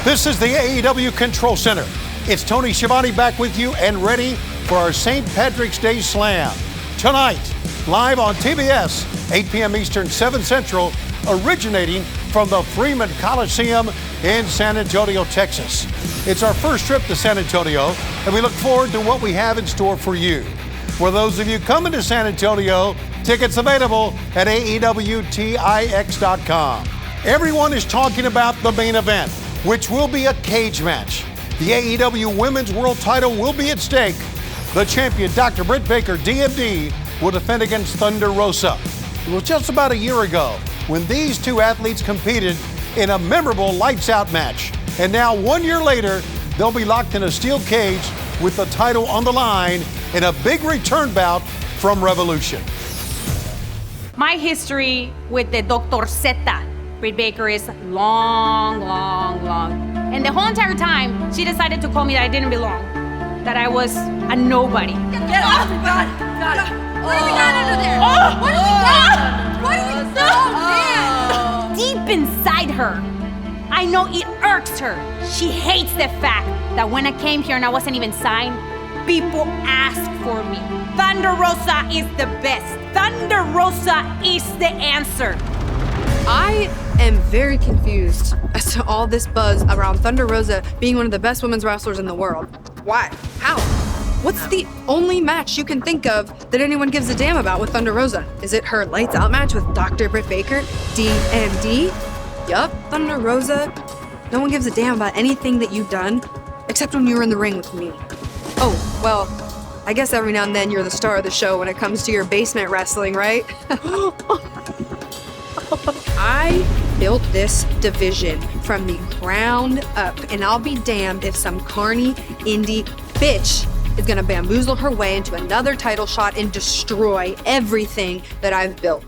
This is the AEW Control Center. It's Tony Schiavone back with you and ready for our St. Patrick's Day Slam. Tonight, live on TBS, 8 p.m. Eastern, 7 Central, originating from the Freeman Coliseum in San Antonio, Texas. It's our first trip to San Antonio, and we look forward to what we have in store for you. For those of you coming to San Antonio, tickets available at AEWTIX.com. Everyone is talking about the main event, which will be a cage match. The AEW Women's World Title will be at stake. The champion, Dr. Britt Baker, DMD, will defend against Thunder Rosa. It was just about a year ago when these two athletes competed in a memorable lights-out match. And now, 1 year later, they'll be locked in a steel cage with the title on the line in a big return bout from Revolution. My history with the Dr. Zeta, Britt Baker, is long. And the whole entire time, she decided to call me that I didn't belong, that I was a nobody. Get off! God! What have we got under there? What have we got? Deep inside her, I know it irks her. She hates the fact that when I came here and I wasn't even signed, people asked for me. Thunder Rosa is the best. Thunder Rosa is the answer. I am very confused as to all this buzz around Thunder Rosa being one of the best women's wrestlers in the world. Why? How? What's the only match you can think of that anyone gives a damn about with Thunder Rosa? Is it her lights out match with Dr. Britt Baker, DMD? Yup, Thunder Rosa. No one gives a damn about anything that you've done, except when you were in the ring with me. Oh, well, I guess every now and then you're the star of the show when it comes to your basement wrestling, right? I built this division from the ground up, and I'll be damned if some carny indie bitch is gonna bamboozle her way into another title shot and destroy everything that I've built.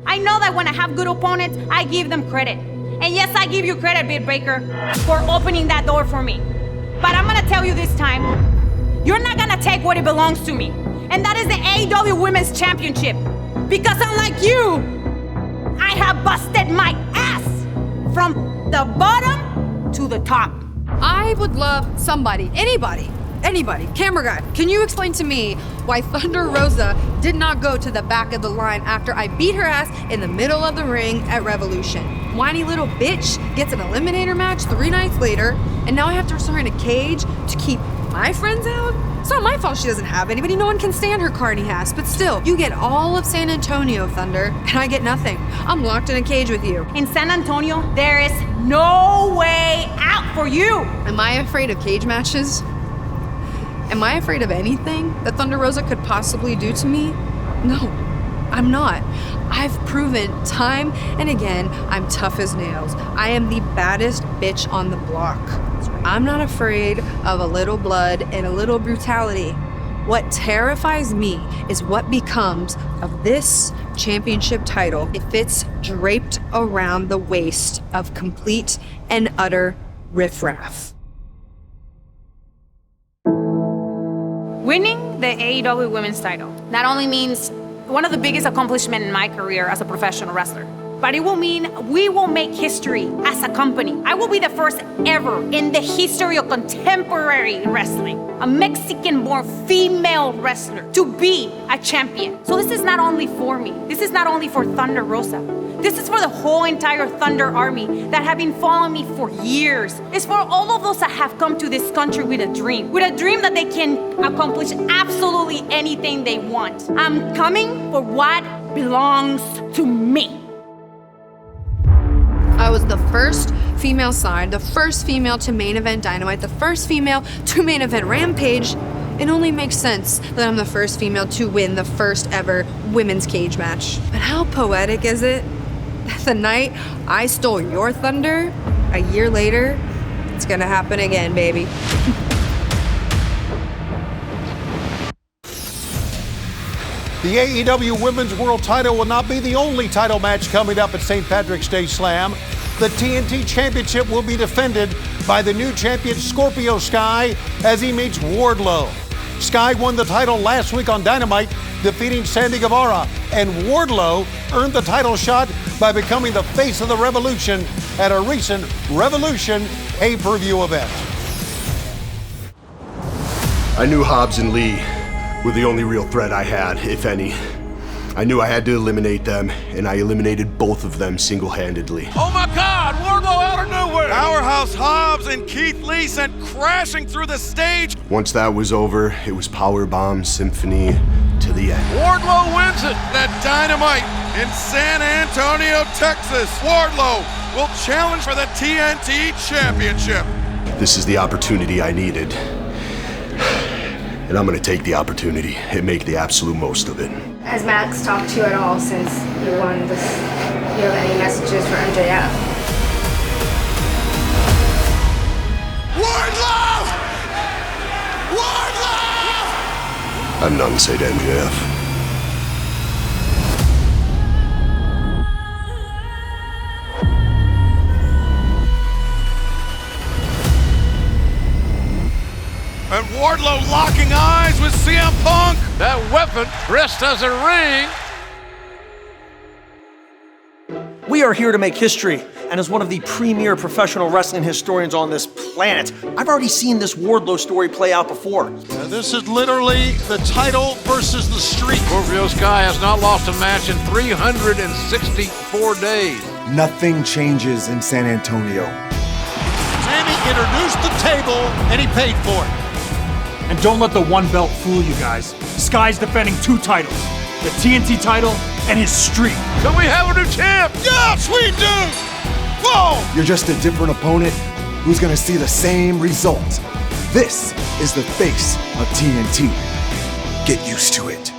I know that when I have good opponents, I give them credit. And yes, I give you credit, Britt Baker, for opening that door for me. But I'm gonna tell you this time, you're not gonna take what it belongs to me. And that is the AEW Women's Championship. Because unlike you, I have busted my ass from the bottom to the top. I would love somebody, anybody, camera guy, can you explain to me why Thunder Rosa did not go to the back of the line after I beat her ass in the middle of the ring at Revolution? Whiny little bitch gets an eliminator match 3 nights later, and now I have to throw her in a cage to keep my friends out? It's not my fault she doesn't have anybody. No one can stand her carny ass. But still, you get all of San Antonio, Thunder, and I get nothing. I'm locked in a cage with you. In San Antonio, there is no way out for you. Am I afraid of cage matches? Am I afraid of anything that Thunder Rosa could possibly do to me? No, I'm not. I've proven time and again I'm tough as nails. I am the baddest bitch on the block. I'm not afraid of a little blood and a little brutality. What terrifies me is what becomes of this championship title if it's draped around the waist of complete and utter riffraff. Winning the AEW Women's title not only means one of the biggest accomplishments in my career as a professional wrestler, but it will mean we will make history as a company. I will be the first ever in the history of contemporary wrestling, a Mexican-born female wrestler, to be a champion. So this is not only for me. This is not only for Thunder Rosa. This is for the whole entire Thunder Army that have been following me for years. It's for all of those that have come to this country with a dream that they can accomplish absolutely anything they want. I'm coming for what belongs to me. I was the first female signed, the first female to main event Dynamite, the first female to main event Rampage. It only makes sense that I'm the first female to win the first ever women's cage match. But how poetic is it? The night I stole your thunder, a year later, it's gonna happen again, baby. The AEW Women's World Title will not be the only title match coming up at St. Patrick's Day Slam. The TNT Championship will be defended by the new champion Scorpio Sky as he meets Wardlow. Sky won the title last week on Dynamite, defeating Sammy Guevara, and Wardlow earned the title shot by becoming the face of the Revolution at a recent Revolution pay-per-view event. I knew Hobbs and Lee were the only real threat I had, if any. I knew I had to eliminate them, and I eliminated both of them single-handedly. Oh my God! Wardlow out of nowhere! Powerhouse Hobbs and Keith Lee sent crashing through the stage. Once that was over, it was Powerbomb Symphony to the end. Wardlow wins it at Dynamite in San Antonio, Texas. Wardlow will challenge for the TNT Championship. This is the opportunity I needed. And I'm gonna take the opportunity and make the absolute most of it. Has Max talked to you at all since you won this? Do you have any messages for MJF? Wardlow! Wardlow! I've nothing to say to MJF. And Wardlow locking eyes with CM Punk. That weapon dressed as a ring. We are here to make history, and as one of the premier professional wrestling historians on this planet, I've already seen this Wardlow story play out before. This is literally the title versus the streak. Scorpio Sky has not lost a match in 364 days. Nothing changes in San Antonio. Sammy introduced the table, and he paid for it. And don't let the one belt fool you guys. Sky's defending 2 titles, the TNT title and his streak. Can we have a new champ? Yes, we do! Whoa! You're just a different opponent who's gonna see the same result. This is the face of TNT. Get used to it.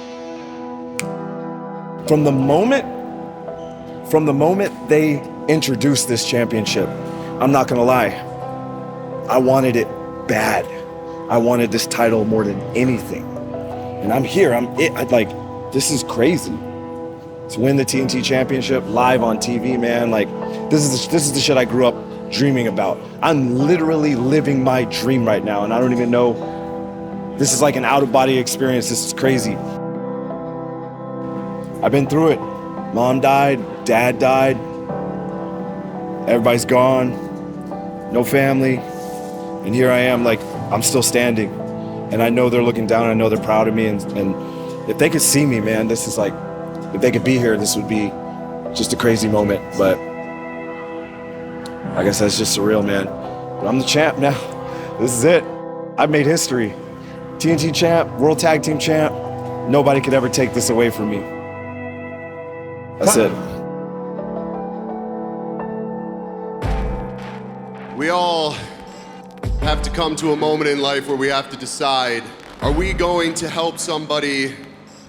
From the moment they introduced this championship, I'm not gonna lie, I wanted it bad. I wanted this title more than anything. And I'm here, this is crazy. To win the TNT Championship live on TV, man, this is the shit I grew up dreaming about. I'm literally living my dream right now, and I don't even know, this is like an out-of-body experience. This is crazy. I've been through it. Mom died, dad died, everybody's gone, no family, and here I am, I'm still standing, and I know they're looking down, I know they're proud of me, and if they could see me, man, this is if they could be here, this would be just a crazy moment, but I guess that's just surreal, man. But I'm the champ now. This is it. I've made history. TNT champ, World Tag Team champ, nobody could ever take this away from me. That's it. We all have to come to a moment in life where we have to decide, are we going to help somebody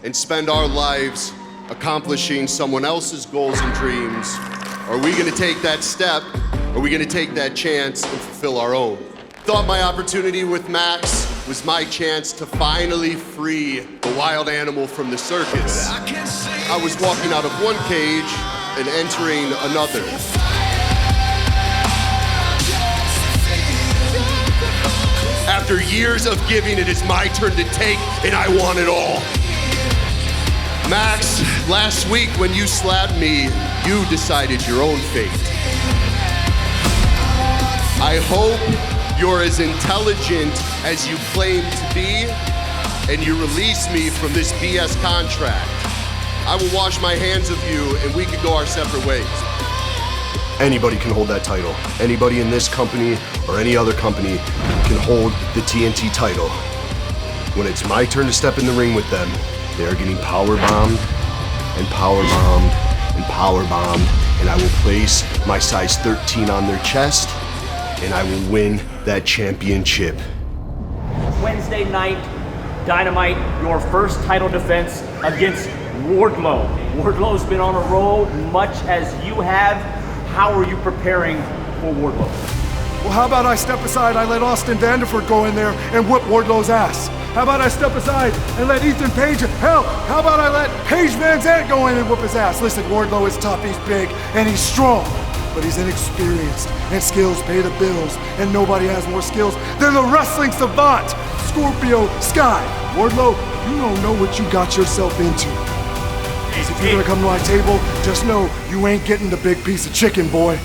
and spend our lives accomplishing someone else's goals and dreams? Are we gonna take that step? Are we gonna take that chance and fulfill our own? Thought my opportunity with Max was my chance to finally free the wild animal from the circus. I was walking out of one cage and entering another. After years of giving, it is my turn to take, and I want it all. Max, last week when you slapped me, you decided your own fate. I hope you're as intelligent as you claim to be, and you release me from this BS contract. I will wash my hands of you, and we can go our separate ways. Anybody can hold that title. Anybody in this company or any other company can hold the TNT title. When it's my turn to step in the ring with them, they are getting powerbombed and powerbombed and powerbombed, and I will place my size 13 on their chest, and I will win that championship. Wednesday night, Dynamite, your first title defense against Wardlow. Wardlow's been on a roll much as you have. How are you preparing for Wardlow? Well, how about I step aside, I let Austin Vanderford go in there and whip Wardlow's ass? How about I step aside and let Ethan Page, hell, how about I let Paige Van Zandt go in and whip his ass? Listen, Wardlow is tough, he's big, and he's strong, but he's inexperienced, and skills pay the bills, and nobody has more skills than the wrestling savant, Scorpio Sky. Wardlow, you don't know what you got yourself into. If you're gonna come to my table, just know you ain't getting the big piece of chicken, boy.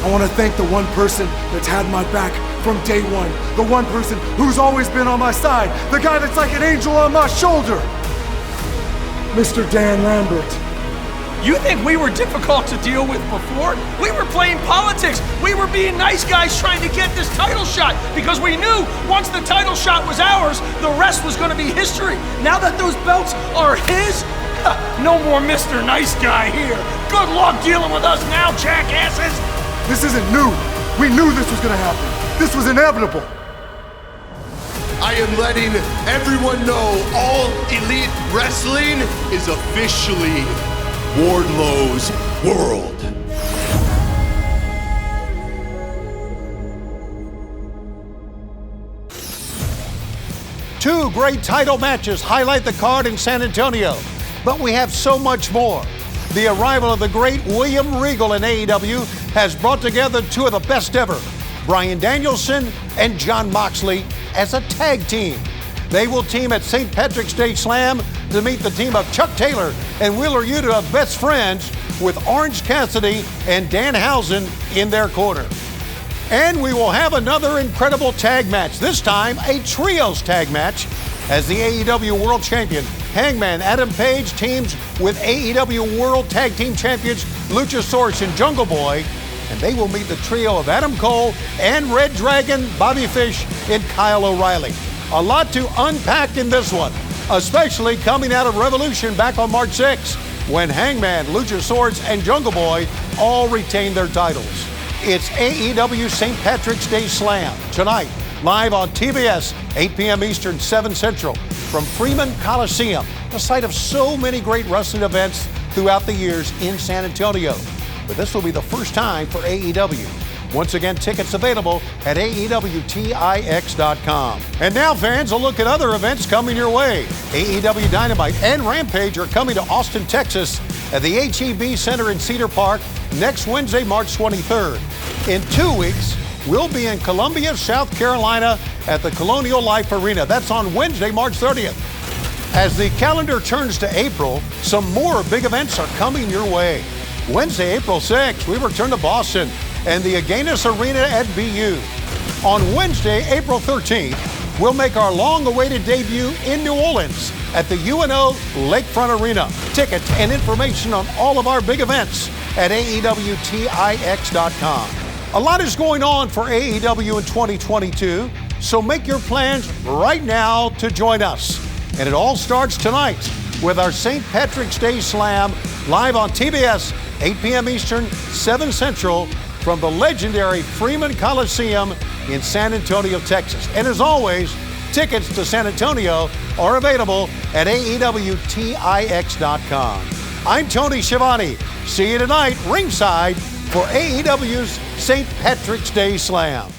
I want to thank the one person that's had my back from day one. The one person who's always been on my side. The guy that's like an angel on my shoulder. Mr. Dan Lambert. You think we were difficult to deal with before? We were playing politics. We were being nice guys trying to get this title shot because we knew once the title shot was ours, the rest was going to be history. Now that those belts are his, no more Mr. Nice Guy here. Good luck dealing with us now, jackasses. This isn't new. We knew this was gonna happen. This was inevitable. I am letting everyone know All Elite Wrestling is officially Wardlow's world. Two great title matches highlight the card in San Antonio, but we have so much more. The arrival of the great William Regal in AEW has brought together two of the best ever, Bryan Danielson and Jon Moxley, as a tag team. They will team at St. Patrick's Day Slam to meet the team of Chuck Taylor and Wheeler Yuta of Best Friends, with Orange Cassidy and Danhausen in their corner. And we will have another incredible tag match, this time a trios tag match, as the AEW World Champion Hangman Adam Page teams with AEW World Tag Team Champions Luchasaurus and Jungle Boy, and they will meet the trio of Adam Cole and Red Dragon, Bobby Fish, and Kyle O'Reilly. A lot to unpack in this one, especially coming out of Revolution back on March 6th, when Hangman, Luchasaurus, and Jungle Boy all retain their titles. It's AEW St. Patrick's Day Slam tonight, live on TBS, 8 p.m. Eastern, 7 Central, from Freeman Coliseum, the site of so many great wrestling events throughout the years in San Antonio. But this will be the first time for AEW. Once again, tickets available at AEWTIX.com. And now, fans, a look at other events coming your way. AEW Dynamite and Rampage are coming to Austin, Texas at the HEB Center in Cedar Park next Wednesday, March 23rd. In 2 weeks, we'll be in Columbia, South Carolina at the Colonial Life Arena. That's on Wednesday, March 30th. As the calendar turns to April, some more big events are coming your way. Wednesday, April 6th, we return to Boston and the Agganis Arena at BU. On Wednesday, April 13th, we'll make our long-awaited debut in New Orleans at the UNO Lakefront Arena. Tickets and information on all of our big events at AEWTIX.com. A lot is going on for AEW in 2022, so make your plans right now to join us. And it all starts tonight with our St. Patrick's Day Slam live on TBS, 8 p.m. Eastern, 7 Central, from the legendary Freeman Coliseum in San Antonio, Texas. And as always, tickets to San Antonio are available at AEWTIX.com. I'm Tony Schiavone. See you tonight ringside for AEW's St. Patrick's Day Slam.